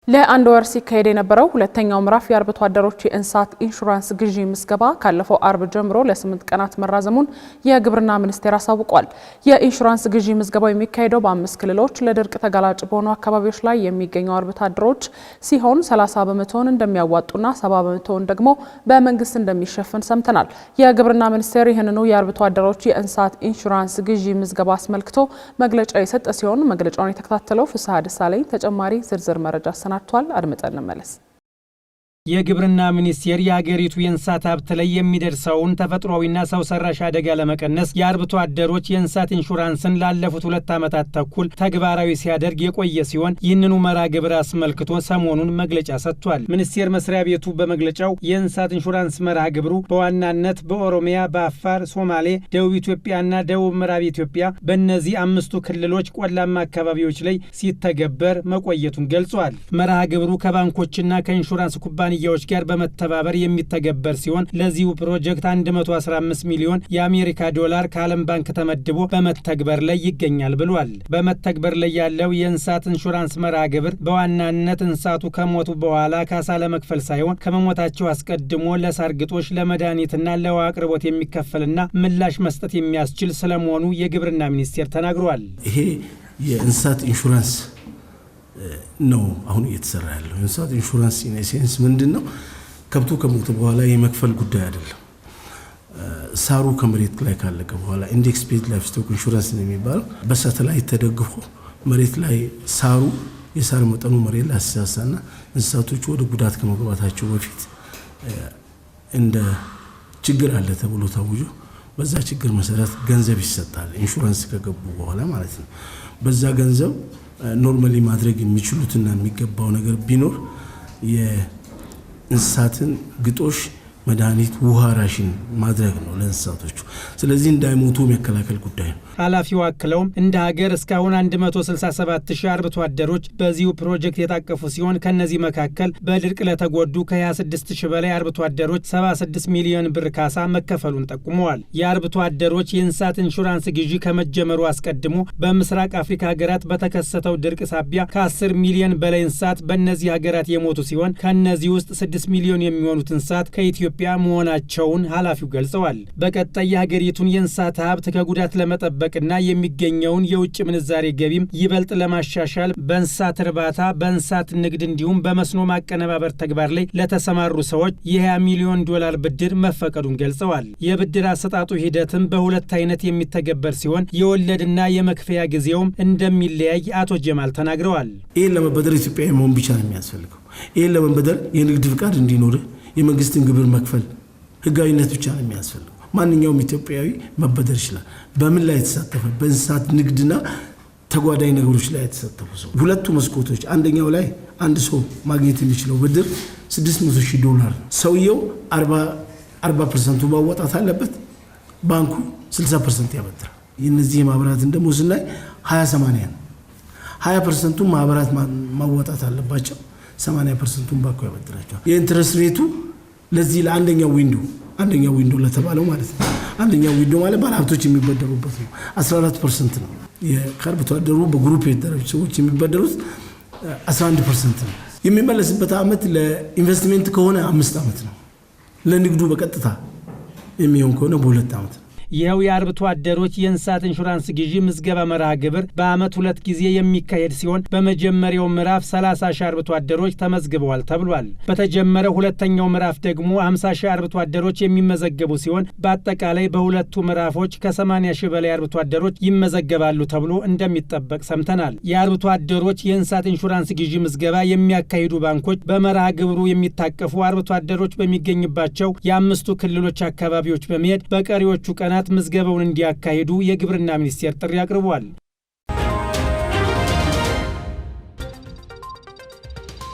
ለአንድ ወር ሲካሄድ የነበረው ሁለተኛው ምዕራፍ የአርብቶ አደሮች የእንስሳት ኢንሹራንስ ግዢ ምዝገባ ካለፈው አርብ ጀምሮ ለ8 ቀናት መራዘሙን የግብርና ሚኒስቴር አሳውቋል። የኢንሹራንስ ግዢ ምዝገባው የሚካሄደው በ5 ክልሎች ለድርቅ ተጋላጭ በሆኑ አካባቢዎች ላይ የሚገኙ አርብቶ አደሮች ሲሆን 30 በመቶውን እንደሚያዋጡና 70 በመቶውን ደግሞ በመንግስት እንደሚሸፍን ሰምተናል። የግብርና ሚኒስቴር ይህንኑ የአርብቶ አደሮች የእንስሳት ኢንሹራንስ ግዢ ምዝገባ አስመልክቶ መግለጫ የሰጠ ሲሆን መግለጫውን የተከታተለው ፍስሐ ደሳለኝ ተጨማሪ ዝርዝር መረጃ ናቷል አድምጠን እንመለስ። የግብርና ሚኒስቴር የሀገሪቱ የእንስሳት ሀብት ላይ የሚደርሰውን ተፈጥሯዊና ሰው ሰራሽ አደጋ ለመቀነስ የአርብቶ አደሮች የእንስሳት ኢንሹራንስን ላለፉት 2 ዓመታት ተኩል ተግባራዊ ሲያደርግ የቆየ ሲሆን ይህንኑ መርሃ ግብር አስመልክቶ ሰሞኑን መግለጫ ሰጥቷል። ሚኒስቴር መስሪያ ቤቱ በመግለጫው የእንስሳት ኢንሹራንስ መርሃ ግብሩ በዋናነት በኦሮሚያ፣ በአፋር፣ ሶማሌ፣ ደቡብ ኢትዮጵያና ደቡብ ምዕራብ ኢትዮጵያ በእነዚህ 5ቱ ክልሎች ቆላማ አካባቢዎች ላይ ሲተገበር መቆየቱን ገልጿል። መርሃ ግብሩ ከባንኮችና ከኢንሹራንስ ኩባንያዎች ጋር በመተባበር የሚተገበር ሲሆን ለዚሁ ፕሮጀክት 115 ሚሊዮን የአሜሪካ ዶላር ከዓለም ባንክ ተመድቦ በመተግበር ላይ ይገኛል ብሏል። በመተግበር ላይ ያለው የእንስሳት ኢንሹራንስ መርሃ ግብር በዋናነት እንስሳቱ ከሞቱ በኋላ ካሳ ለመክፈል ሳይሆን ከመሞታቸው አስቀድሞ ለሳር ግጦሽ፣ ለመድኃኒትና ለውሃ አቅርቦት የሚከፈልና ምላሽ መስጠት የሚያስችል ስለመሆኑ የግብርና ሚኒስቴር ተናግሯል። ይሄ የእንስሳት ኢንሹራንስ ነው አሁን እየተሰራ ያለው። የእንስሳት ኢንሹራንስ ኢንሴንስ ምንድነው? ከብቱ ከሞተ በኋላ የመክፈል ጉዳይ አይደለም። ሳሩ ከመሬት ላይ ካለቀ በኋላ ኢንዴክስ ቤዝድ ላይፍ ስቶክ ኢንሹራንስ ነው የሚባለው። በሳተላይት ተደግፎ መሬት ላይ ሳሩ የሳር መጠኑ መሬት ላይ አሳሳና እንስሳቶቹ ወደ ጉዳት ከመግባታቸው በፊት እንደ ችግር አለ ተብሎ ታውጆ በዛ ችግር መሰረት ገንዘብ ይሰጣል። ኢንሹራንስ ከገቡ በኋላ ማለት ነው። በዛ ገንዘብ ኖርማሊ ማድረግ የሚችሉትና የሚገባው ነገር ቢኖር የእንስሳትን ግጦሽ፣ መድኃኒት፣ ውሃ ራሽን ማድረግ ነው ለእንስሳቶቹ። ስለዚህ እንዳይሞቱ መከላከል ጉዳይ ነው። ኃላፊው አክለውም እንደ ሀገር እስካሁን 167,000 አርብቶ አደሮች በዚሁ ፕሮጀክት የታቀፉ ሲሆን ከነዚህ መካከል በድርቅ ለተጎዱ ከ26,000 በላይ አርብቶ አደሮች 76 ሚሊዮን ብር ካሳ መከፈሉን ጠቁመዋል። የአርብቶ አደሮች የእንስሳት ኢንሹራንስ ግዢ ከመጀመሩ አስቀድሞ በምስራቅ አፍሪካ ሀገራት በተከሰተው ድርቅ ሳቢያ ከ10 ሚሊዮን በላይ እንስሳት በእነዚህ ሀገራት የሞቱ ሲሆን ከነዚህ ውስጥ 6 ሚሊዮን የሚሆኑት እንስሳት ከኢትዮጵያ መሆናቸውን ኃላፊው ገልጸዋል። በቀጣይ የሀገሪቱን የእንስሳት ሀብት ከጉዳት ለመጠበቅና የሚገኘውን የውጭ ምንዛሬ ገቢም ይበልጥ ለማሻሻል በእንስሳት እርባታ፣ በእንስሳት ንግድ እንዲሁም በመስኖ ማቀነባበር ተግባር ላይ ለተሰማሩ ሰዎች የ20 ሚሊዮን ዶላር ብድር መፈቀዱን ገልጸዋል። የብድር አሰጣጡ ሂደትም በሁለት አይነት የሚተገበር ሲሆን የወለድና የመክፈያ ጊዜውም እንደሚለያይ አቶ ጀማል ተናግረዋል። ይህን ለመበደር ኢትዮጵያዊ መሆን ብቻ ነው የሚያስፈልገው። ይህን ለመበደር የንግድ ፍቃድ እንዲኖርህ የመንግስትን ግብር መክፈል ህጋዊነት ብቻ ነው የሚያስፈልገው። ማንኛውም ኢትዮጵያዊ መበደር ይችላል። በምን ላይ የተሳተፈ? በእንስሳት ንግድና ተጓዳኝ ነገሮች ላይ የተሳተፉ ሰው። ሁለቱ መስኮቶች፣ አንደኛው ላይ አንድ ሰው ማግኘት የሚችለው ብድር 600,000 ዶላር፣ ሰውየው 40% ማዋጣት አለበት፣ ባንኩ 60% ያበድራል። የነዚህ ማህበራትን ደግሞ ስናይ 20/80 ነው። 20% ማህበራት ማዋጣት አለባቸው፣ 80% ባንኩ ያበድራቸዋል። የኢንትረስት ሬቱ ለዚህ ለአንደኛው ዊንዶ ለተባለው ማለት ነው። አንደኛው ዊንዶ ማለት ባለሀብቶች የሚበደሩበት ነው። 14% ነው። የአርብቶ አደሩ በግሩፕ የተደራጁ ሰዎች የሚበደሩት 11% ነው። የሚመለስበት ዓመት ለኢንቨስትመንት ከሆነ 5 ዓመት ነው። ለንግዱ በቀጥታ የሚሆን ከሆነ በ2 ዓመት ነው። ይኸው የአርብቶ አደሮች የእንስሳት ኢንሹራንስ ግዢ ምዝገባ መርሃ ግብር በዓመት 2 ጊዜ የሚካሄድ ሲሆን በመጀመሪያው ምዕራፍ 30,000 አርብቶ አደሮች ተመዝግበዋል ተብሏል። በተጀመረው ሁለተኛው ምዕራፍ ደግሞ 50,000 አርብቶ አደሮች የሚመዘገቡ ሲሆን በአጠቃላይ በሁለቱ ምዕራፎች ከ80,000 በላይ አርብቶ አደሮች ይመዘገባሉ ተብሎ እንደሚጠበቅ ሰምተናል። የአርብቶ አደሮች የእንስሳት ኢንሹራንስ ግዢ ምዝገባ የሚያካሂዱ ባንኮች በመርሃ ግብሩ የሚታቀፉ አርብቶ አደሮች በሚገኝባቸው የ5ቱ ክልሎች አካባቢዎች በመሄድ በቀሪዎቹ ቀናት ምዝገባውን እንዲያካሂዱ የግብርና ሚኒስቴር ጥሪ አቅርቧል።